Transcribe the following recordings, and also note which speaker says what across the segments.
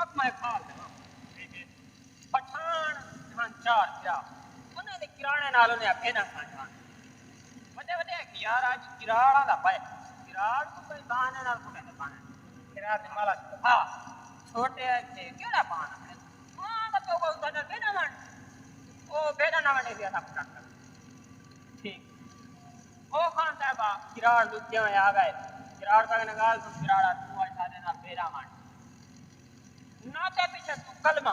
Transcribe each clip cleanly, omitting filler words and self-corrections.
Speaker 1: वक्त मैं खाल पठान खान चार क्या उन्हें दे किराने नाल उन्हें भेना खान जान वडे वडे यार आज किराड़ा दा पाए किराड़ को कोई बहाने नाल कुटे ने पाने किराड़ ने माला हां छोटे थे केड़ा पाना हां तो वो उधर भेना मन ओ भेना ना वडे दिया था पटाक ठीक ओ खान साहब किराड़ लुटिया आ गए किराड़ का नगाल तुम किराड़ा तू आज सादे ना भेरा मान ना तो पीछे तू कलमा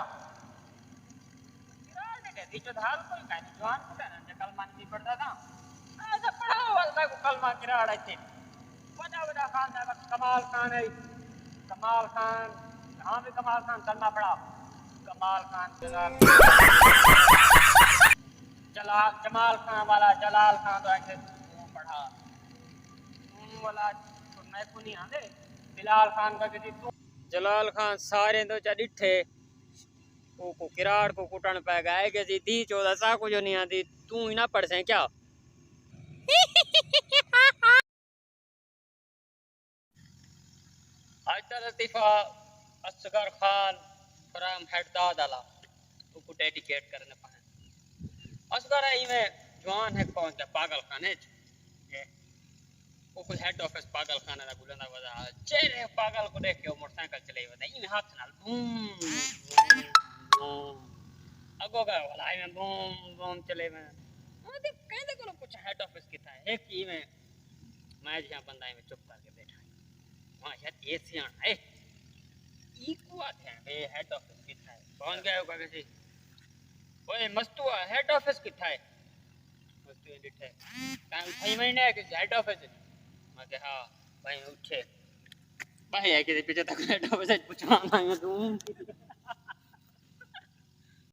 Speaker 1: किराड़ ने कहती जो धाल कोई का नहीं जवान को ना कलमा नहीं पड़ता था ऐसा पढ़ाओ वाला को कलमा किराड़ है बड़ा बड़ा खान साहब कमाल खान है कमाल खान कहां पे कमाल खान कलमा पढ़ा कमाल खान जमाल खान वाला जलाल खान तो ऐसे पढ़ा वाला तो मैं को नहीं आंदे बिलाल खान का किसी तू जलाल खान सारे तो चा डिठे को किराड़ को कुटन पे गए के जी दी 14 सा को जो नहीं आती तू ही ना पढ़ से क्या आज लतीफा असगर खान फ्रॉम हेडदाद आला को डेडिकेट करने पाए असगर है में जवान है कौन सा पागल खान है कोई हेड ऑफिस पागल खाना ना गुलंदा वदा चेहरे पागल को देख के मोटरसाइकिल चलाई वदा इन हाथ नाल बूम अगो का वाला में बूम बूम चले में ओदे कहदे को कुछ हेड ऑफिस किथा है एक ही में मैं यहां बंदा में चुप करके बैठा वहां शायद ये सियाण है इको आथे बे हेड ऑफिस किथा है कौन गया होगा किसी ओए मस्तुआ हेड ऑफिस किथा है मस्तु एडिट है टाइम 6 महीने है कि हेड ऑफिस मैं हाँ भाई उठे भाई है कि पीछे तक बैठा बस पूछना ना तू